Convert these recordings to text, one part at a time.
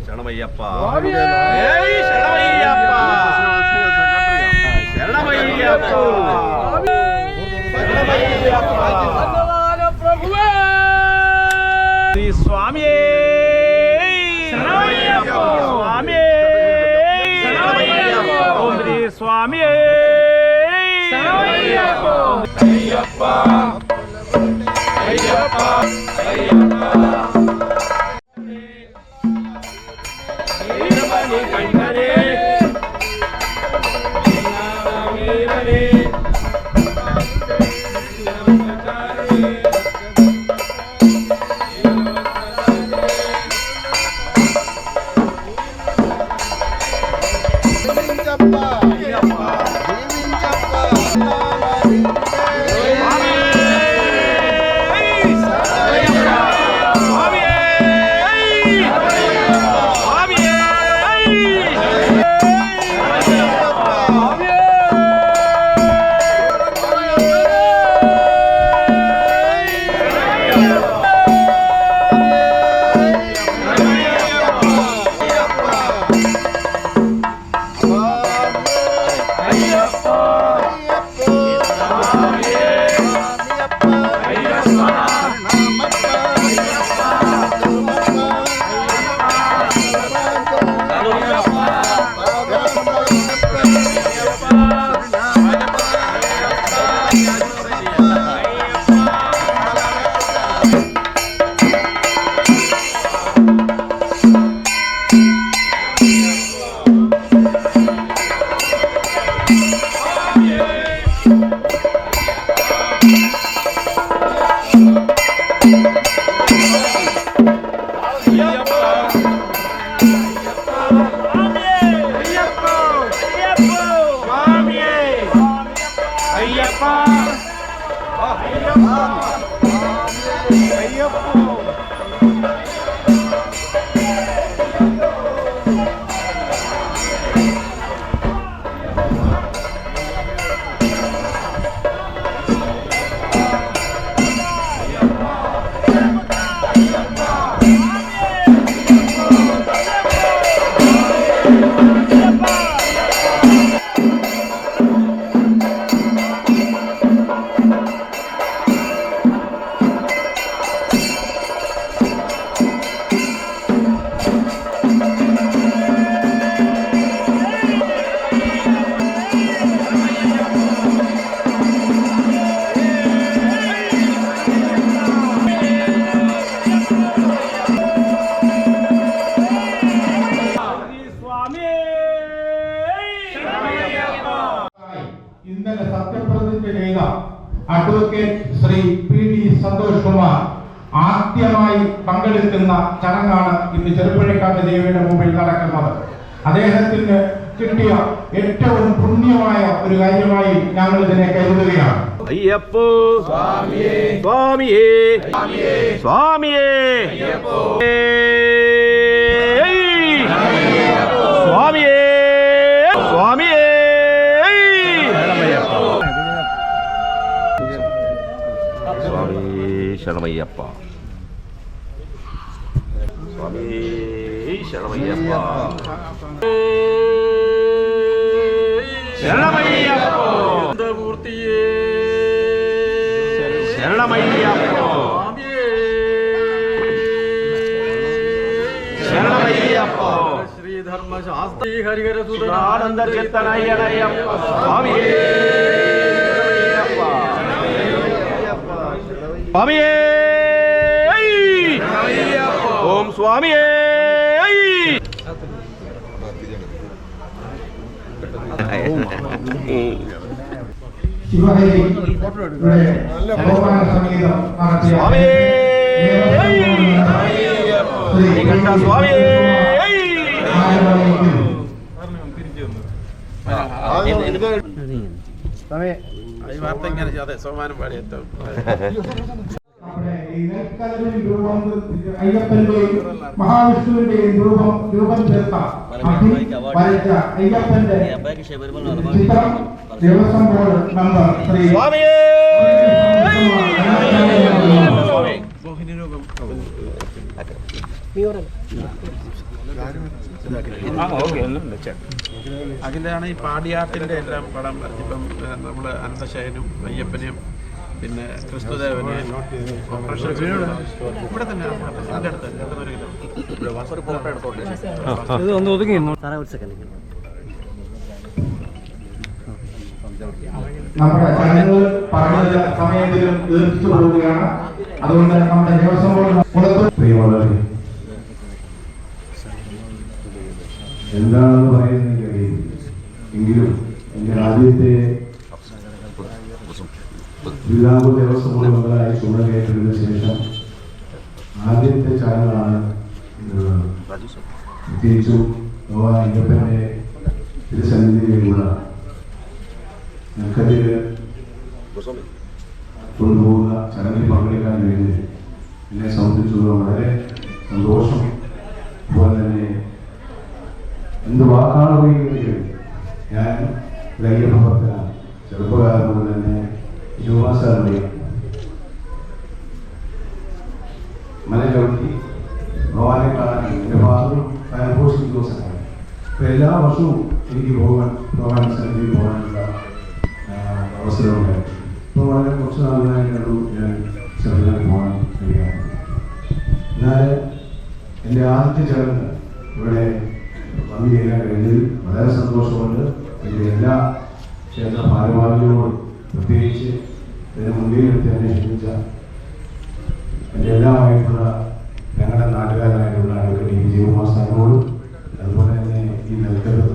ശരണമയ്യപ്പ സ്വാമിയേ സ്വാമിയേ ഓം ശ്രീ സ്വാമിയേ അയ്യപ്പ അയ്യപ്പ അയ്യപ്പ കണ്ണരേ ഇന്നലെ സത്യപ്രതിജ്ഞ ചെയ്ത അഡ്വക്കേറ്റ് ശ്രീ PD സന്തോഷ് കുമാർ ആദ്യമായി പങ്കെടുക്കുന്ന ചടങ്ങാണ് ഇന്ന് ചെറുപ്പുഴക്കാട് ദേവിയുടെ മുമ്പിൽ നടക്കുന്നത്. അദ്ദേഹത്തിന് കിട്ടിയ ഏറ്റവും പുണ്യമായ ഒരു കാര്യമായി ഞങ്ങൾ ഇതിനെ കരുതുകയാണ്. അയ്യപ്പോ സ്വാമിയേ സ്വാമിയേ സ്വാമിയേ സ്വാമിയേ സ്വാമിയേ ശരണമയ്യപ്പ സ്വാമി ശരണമയ്യപ്പ ശരണമയ്യപ്പ മൂർത്തിയേ ശരണമയ്യപ്പ ശരണമയ്യപ്പ ശ്രീധർമ്മശാസ്ത്രീ ഹരിഹരസുതാനന്ദ ചിത്തനയ്യനയ്യപ്പ സ്വാമിയേ സ്വാമിയേ ഓം സ്വാമിയേ ശിവഹരി സ്വാമിയേ സ്വാമിയേ അയ്യപ്പന്റെയും മഹാവിഷ്ണുവിന്റെയും രൂപം ചേർത്ത അയ്യപ്പന്റെ ചിത്രം ദേവസ്വം ബോർഡ് മെമ്പർ ശ്രീ അഖിലാണ് ഈ പാടിയാട്ടിൻ്റെ എല്ലാം പടം ഇപ്പം നമ്മൾ അനന്തശയനും അയ്യപ്പനെയും പിന്നെ ക്രിസ്തുദേവനെയും ഓപ്പറേഷൻ ഇവിടെ തന്നെ അതിൻ്റെ അടുത്ത് 2 കിലോമീറ്റർ. നമ്മുടെ ചടങ്ങുകൾ പറഞ്ഞ സമയത്തിലും ദീർഘിച്ചു പോവുകയാണ്. അതുകൊണ്ട് നമ്മുടെ ദേവസ്വം ബോർഡ് പ്രിയമുള്ളവരെ, എന്താണെന്ന് പറയുന്നത് കഴിയും. എങ്കിലും എൻ്റെ ആദ്യത്തെ തിരുവിതാംകൂർ ദേവസ്വം ബോർഡ് മെമ്പറായി ചുമതലയേറ്റതിനു ശേഷം ആദ്യത്തെ ചടങ്ങാണ് പ്രത്യേകിച്ചും അയ്യപ്പൻ്റെ തിരുസന്നിധിയിലുള്ള നെൽക്കതിര് കൊണ്ടുപോകുന്ന ചടങ്ങിൽ പങ്കെടുക്കാൻ വേണ്ടി എന്നെ സംബന്ധിച്ചിടത്തോളം വളരെ സന്തോഷം. അതുപോലെ തന്നെ എന്ത് വാക്കാണ് ഉപയോഗിക്കുന്നത്. ഞാൻ അയ്യപ്പ ഭക്തനാണ്. ചെറുപ്പകാലം മുതൽ തന്നെ 20 മാസം മല ചവിട്ടി ഭഗവാനെ കാണാൻ എൻ്റെ ഭാഗം ഫയർഫോഴ്സ് ദിവസമാണ്. അപ്പോൾ എല്ലാ വർഷവും എനിക്ക് ഭഗവാൻ സന്നിധിയിൽ പോകാനുള്ള അവസരമുണ്ടായിരുന്നു. ഇപ്പോൾ വളരെ കുറച്ച് നാളുകളായിട്ടുള്ളൂ ഞാൻ ചെറുതായി പോകാൻ കഴിയാറുണ്ട്. എന്നാൽ എൻ്റെ ആദ്യത്തെ ചടങ്ങ് ഇവിടെ വന്നു ചെയ്യാൻ കഴിഞ്ഞതിൽ വളരെ സന്തോഷമുണ്ട്. എൻ്റെ എല്ലാ ക്ഷേത്ര ഭാരവാഹികളോടും പ്രത്യേകിച്ച് ഇതിന് മുൻകൈയെടുത്ത് എന്നെ ക്ഷണിച്ച എൻ്റെ എല്ലാമായിട്ടുള്ള ഞങ്ങളുടെ നാട്ടുകാരായിട്ടുള്ള അഡ്വക്കേറ്റ് ടി. വിജയകുമാർ സാറിനോടും അതുപോലെ തന്നെ ഈ നെൽക്കത്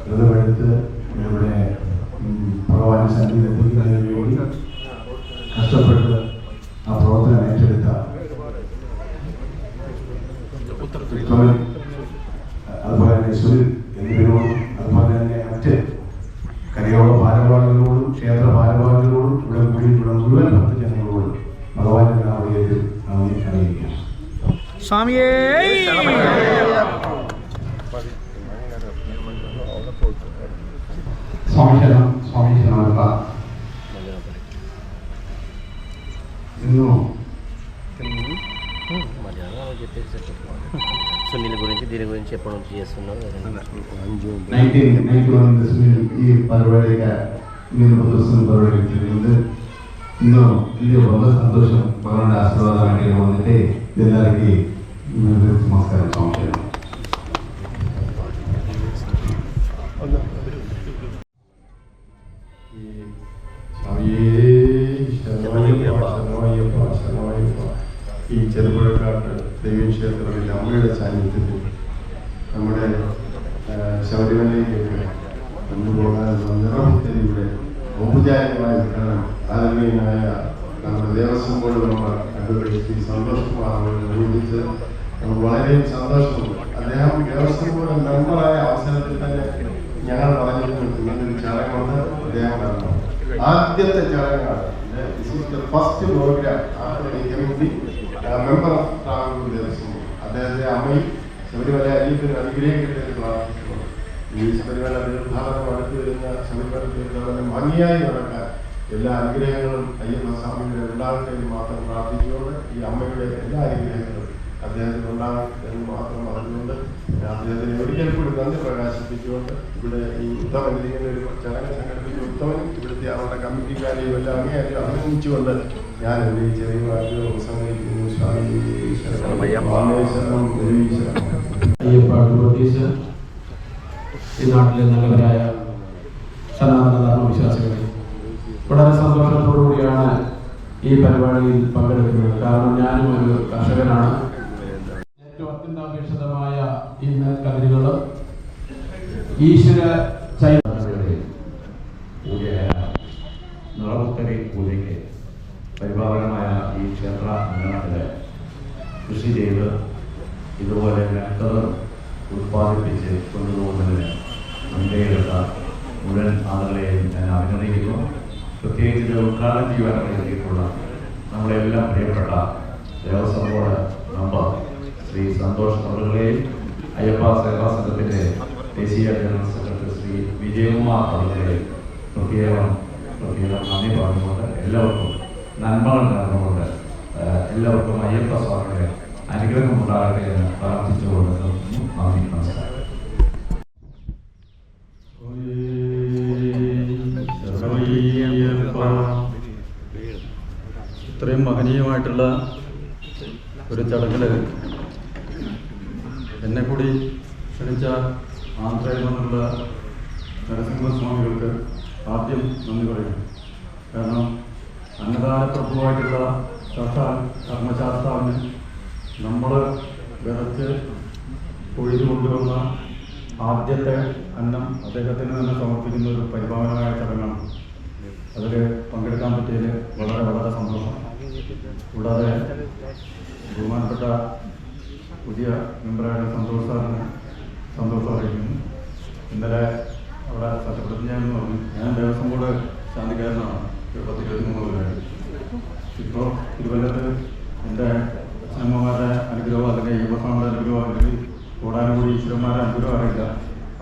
വ്രതമെടുത്ത് ഇവിടെ ഭഗവാൻ സന്നിധി എത്തിക്കുന്നതിന് വേണ്ടി കഷ്ടപ്പെട്ട് ആ പ്രവർത്തനം ഏറ്റെടുത്ത അതുപോലെ തന്നെ സുനിൽ എന്നിവരോടും അതുപോലെ തന്നെ മറ്റ് കരയോള ഭാരവാഹികളോടും ക്ഷേത്ര ഭാരവാഹികളോടും ഇവിടെ കൂടിയിട്ടുള്ള മുഴുവൻ ഭക്തജനങ്ങളോടും ഭഗവാന്റെ നാമത്തിൽ നന്ദി അറിയിക്കാം. സ്വാമിയേ സ്വാമിശരണം స్వామిశరణార్థ సునీల్ గురించి దీని గురించి ఎప్పటి నుంచి చేస్తున్నారు? 1991 ഈ പരിപാടിക്ക് ഇങ്ങനെ പ്രദർശനം പരിപാടിക്കുന്നത് ഇന്ന് വലിയ വളരെ സന്തോഷം. ഭഗവാന്റെ ആശീർവാദമായിട്ട് വന്നിട്ട് എല്ലാവർക്കും നമസ്കാരം. സ്വാമിശരണം. ഈ ചെറുപുഴക്കാട്ട് ദേവീക്ഷേത്രത്തിൽ അമ്മയുടെ സാന്നിധ്യത്തിൽ നമ്മുടെ ശബരിമലയിലേക്ക് കൊണ്ടുപോകാനുള്ള നിറഭക്തരിയുടെ ഔപചാരികമായ ഉദ്ഘാടനം ആദരണീയനായ നമ്മുടെ Devaswom board member advocate Shri Santhosh Kumar നിർവഹിച്ച് നമുക്ക് വളരെ സന്തോഷമുണ്ട്. അദ്ദേഹം ദേവസ്വം ബോർഡ് മെമ്പറായ അവസരത്തിൽ തന്നെ ഞങ്ങൾ പറഞ്ഞിരുന്നു ഇങ്ങനൊരു ചടങ്ങുണ്ട്, അദ്ദേഹം പറഞ്ഞു. ആദ്യത്തെ ചടങ്ങാണ്. First programme member of Travancore Devaswom. അദ്ദേഹത്തെ അമ്മയും ശബരിമല അയ്യപ്പന് അനുഗ്രഹിക്കട്ടെ പ്രാർത്ഥിക്കുന്നു. ഈ ശബരിമല തീർത്ഥാടനം അടുത്ത് വരുന്ന ശബരിമല തീർത്ഥാടനം ഭംഗിയായി നടക്കാൻ എല്ലാ അനുഗ്രഹങ്ങളും അയ്യപ്പ സ്വാമിയുടെ ഉണ്ടാകട്ടെ എന്ന് മാത്രം പ്രാർത്ഥിച്ചുകൊണ്ട് ഈ അമ്മയുടെ എല്ലാ അനുഗ്രഹങ്ങളും അദ്ദേഹത്തിന് ഉണ്ടാകട്ടെ എന്ന് മാത്രം പറഞ്ഞുകൊണ്ട് അദ്ദേഹത്തിന് ഒരിക്കൽ കൂടി നന്ദി പ്രകാശിപ്പിച്ചുകൊണ്ട് ഇവിടെ ഈ ഉത്തമൻ ഇങ്ങനെ ഒരു ചടങ്ങ് സംഘടിപ്പിച്ച ഉത്തമനും ഇവിടുത്തെ അവരുടെ കമ്മിറ്റിക്കാരെയും എല്ലാം അങ്ങേയറ്റം അഭിനന്ദിച്ചുകൊണ്ട് ഞാൻ എൻ്റെ ഈ ചെറിയ വാക്കുകൾ ഉപസംഹരിക്കുന്നു. സ്വാമി അയ്യപ്പ അഡ്വക്കേറ്റ്, ഈ നാട്ടിലെ നല്ലവരായ സനാതന ധർമ്മവിശ്വാസികളെ, വളരെ സന്തോഷത്തോടുകൂടിയാണ് ഈ പരിപാടിയിൽ പങ്കെടുക്കുന്നത്. കാരണം ഞാനും ഒരു കർഷകനാണ്. ഏറ്റവും അത്യന്താപേക്ഷിതമായ ഈ നെൽക്കതിരുകൾ ഈശ്വര നിറമുത്തരി പൂജയ്ക്ക് പരിപാലനമായ ഈ ക്ഷേത്ര അങ്കണത്തിൽ കൃഷി ചെയ്ത് ഇതുപോലെ നെൽക്കത് ഉത്പാദിപ്പിച്ച് കൊണ്ടുപോകുന്നതിന് മുൻകൈയെടുത്ത മുഴുവൻ ആളുകളെയും ഞാൻ അഭിനന്ദിക്കുന്നു. പ്രത്യേകിച്ച് ഇത് ഉദ്ഘാടനം ചെയ്യുവാൻ വേണ്ടിയിട്ടുള്ള നമ്മളെല്ലാം പ്രിയപ്പെട്ട ദേവസ്വം ബോർഡ് മെമ്പർ ശ്രീ സന്തോഷ് അവരുകളെയും അയ്യപ്പ സേവാ സംഘത്തിൻ്റെ ദേശീയ ജനറൽ സെക്രട്ടറി ശ്രീ വിജയകുമാർ അവരുകളെയും പ്രത്യേകം നന്ദി പറഞ്ഞുകൊണ്ട് എല്ലാവർക്കും നന്മകൾ നേർന്നുകൊണ്ട് എല്ലാവർക്കും അയ്യപ്പ സ്വാമിയുടെ അനുഗ്രഹം ഉണ്ടാകട്ടെ എന്ന് പ്രാർത്ഥിച്ചുകൊണ്ട് നന്ദി, നമസ്കാരം. ഇത്രയും മഹനീയമായിട്ടുള്ള ഒരു ചടങ്ങിൽ എന്നെ കൂടി ക്ഷണിച്ച ആന്ധ്രയിൽ നിന്നുള്ള നരസിംഹസ്വാമികൾക്ക് ആദ്യം നന്ദി പറയുന്നു. കാരണം അന്നദാന പ്രഭുവായിട്ടുള്ള സാക്ഷാൽ ധർമ്മശാസ്ത്രാവിന് നമ്മൾ വിറച്ച് കൊഴുതു കൊണ്ടുവന്ന ആദ്യത്തെ അന്നം അദ്ദേഹത്തിന് തന്നെ സമർപ്പിക്കുന്ന ഒരു പരിപാവനമായ ചടങ്ങാണ്. അതിൽ പങ്കെടുക്കാൻ പറ്റിയതിൽ വളരെ വളരെ സന്തോഷം. കൂടാതെ ബഹുമാനപ്പെട്ട പുതിയ മെമ്പറായ സന്തോഷ് സാറിന് സന്തോഷം അറിയിക്കുന്നു. ഇന്നലെ അവിടെ സത്യപ്രതിജ്ഞ എന്ന് പറഞ്ഞു. ഞാൻ ദേവസ്വം ബോർഡ് ശാന്തിക്കാരനാണ് 10-23 കൊല്ലമായിട്ട്. ഇപ്പോൾ തിരുവല്ലത്ത് എൻ്റെ അച്ഛനമ്മമാരുടെ അനുഗ്രഹമോ അല്ലെങ്കിൽ യുവസ്വാമിയുടെ അനുഗ്രഹമോ അല്ലെങ്കിൽ കൂടാനുകൂടി ഈശ്വരന്മാരുടെ അനുഗ്രഹം അറിയില്ല.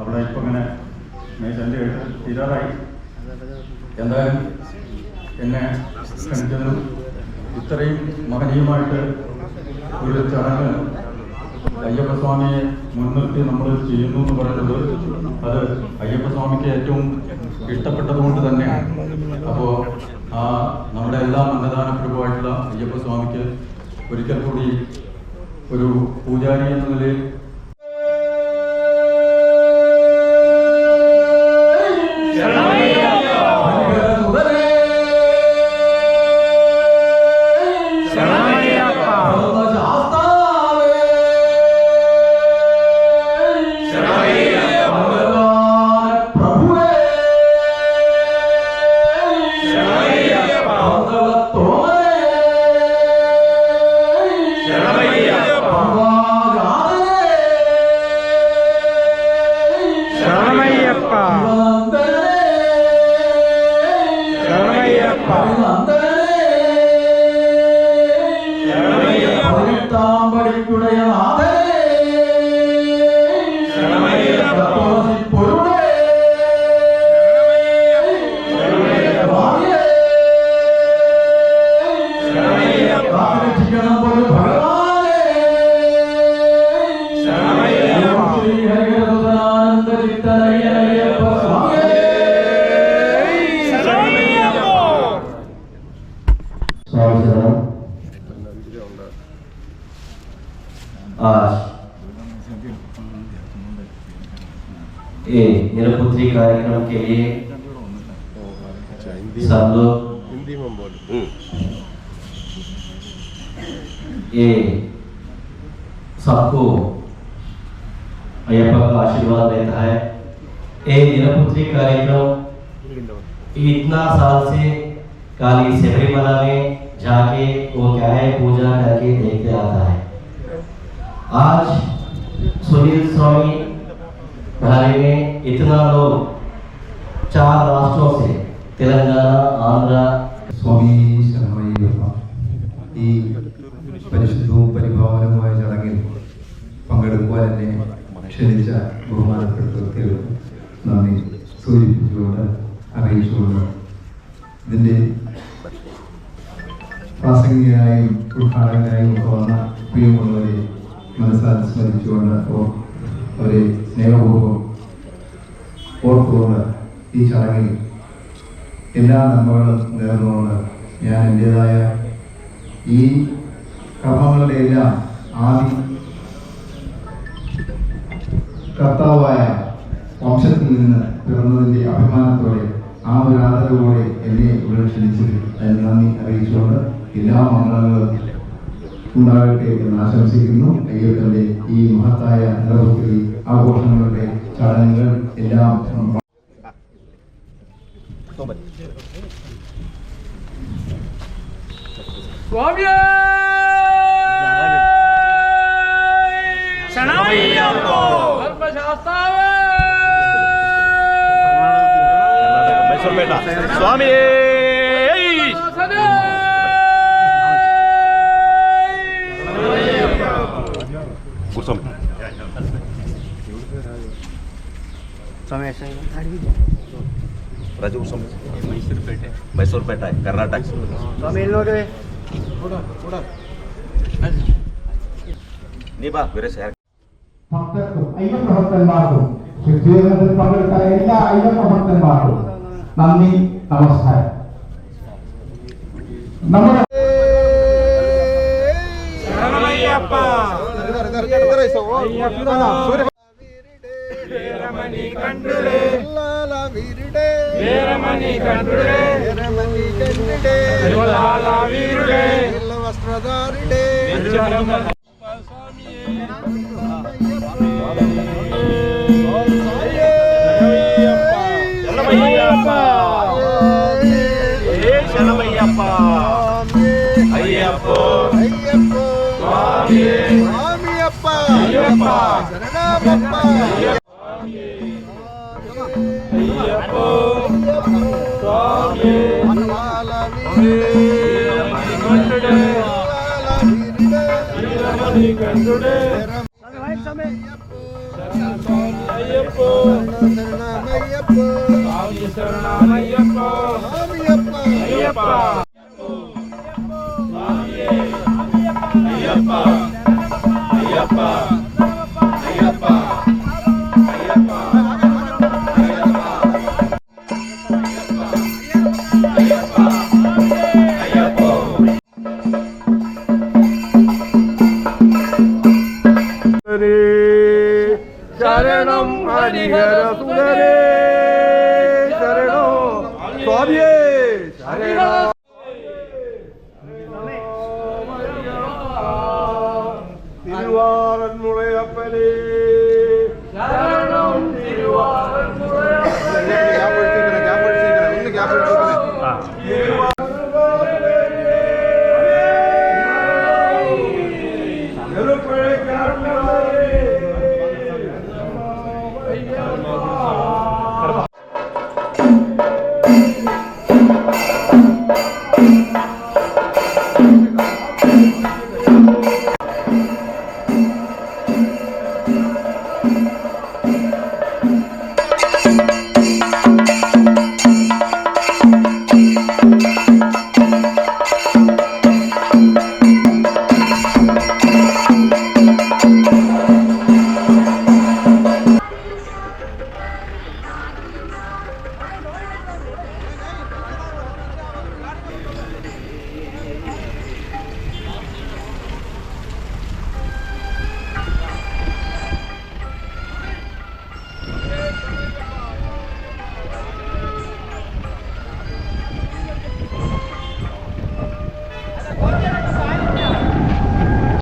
അവിടെ ഇപ്പം ഇങ്ങനെ മേശൻ്റെ ആയിട്ട് തീരാറായി. എന്തായാലും എന്നെ ക്ഷണിച്ചതിനും ഇത്രയും മഹനീയമായിട്ട് ഒരു ചടങ്ങ് അയ്യപ്പസ്വാമിയെ മുൻനിർത്തി നമ്മൾ ചെയ്യുന്നു എന്ന് പറയുന്നത് അത് അയ്യപ്പസ്വാമിക്ക് ഏറ്റവും ഇഷ്ടപ്പെട്ടതുകൊണ്ട് തന്നെയാണ്. അപ്പോൾ നമ്മുടെ എല്ലാ അന്നദാനപ്രഭുവായിട്ടുള്ള അയ്യപ്പസ്വാമിക്ക് ഒരിക്കൽ കൂടി ഒരു പൂജാരി എന്ന നിലയിൽ निरपुत्री कार्यक्रम के लिए सब लोग ये सबको अय्यप्पा का आशीर्वाद देता है। ये निरपुत्री कार्यक्रम इतना साल से काली शबरीमला में जाके वो क्या है पूजा करके देखते आता है। आज सुनील स्वामी घराने में इतना लोग 4 राष्ट्रों से तेलंगाना, आंध्र സ്വാമി ശരണമയ്യപ്പ. ഈ പരിശുദ്ധവും പരിഭാവനവുമായ ചടങ്ങിൽ പങ്കെടുക്കുവാൻ എന്നെ ക്ഷണിച്ച ബഹുമാനപ്പെട്ട വ്യക്തികൾക്ക് നന്ദി സൂചിപ്പിച്ചുകൊണ്ട് അറിയിച്ചുകൊണ്ട് ഇതിൻ്റെ പ്രാസംഗികനായും ഉദ്ഘാടകനായും ഒക്കെ വന്ന പ്രിയമുള്ളവരെ മനസ്സാൽ സ്മരിച്ചുകൊണ്ട് അവരെ സ്നേഹപൂർവ്വം ഓർത്തുകൊണ്ട് ഈ ചടങ്ങിൽ എല്ലാ നന്മകളും നേർന്നുകൊണ്ട് ഞാൻ എൻ്റേതായ ഈ കർമ്മങ്ങളുടെ എല്ലാം ആദ്യം കർത്താവായ വംശത്തിൽ നിന്ന് പിറന്നതിൻ്റെ അഭിമാനത്തോടെ ആ ഒരു ആദരവോടെ എന്നെ ഇവിടെ ക്ഷണിച്ചത് അതിന് നന്ദി അറിയിച്ചുകൊണ്ട് എല്ലാ മംഗളങ്ങളും ഉണ്ടാകട്ടെ എന്ന് ആശംസിക്കുന്നു. അയ്യപ്പൻ്റെ ഈ മഹത്തായ നിരവധി ആഘോഷങ്ങളുടെ ചടങ്ങുകൾ എല്ലാം സ്വാമിയേ ശരണമയ്യപ്പോ ധർമ്മശാസ്താവേ മൈസൂർപേട്ട സ്വാമിയേ राजू मैसूरपेट है कर्नाटक। ഭക്തർക്കും അയ്യപ്പ ഭക്തന്മാർക്കും ശുദ്ധീകരണത്തിൽ പങ്കെടുത്ത എല്ലാ അയ്യപ്പ ഭക്തന്മാർക്കും നന്ദി, നമസ്കാരം. നമ്മുടെ ശരണം ഹരിഹര സുന്ദരേ ശരണോ സ്വാമിയേ ശരണം. തിരുവാറന്മുളയപ്പനേ ശരണം. തിരുവാറന്മുളയപ്പനേ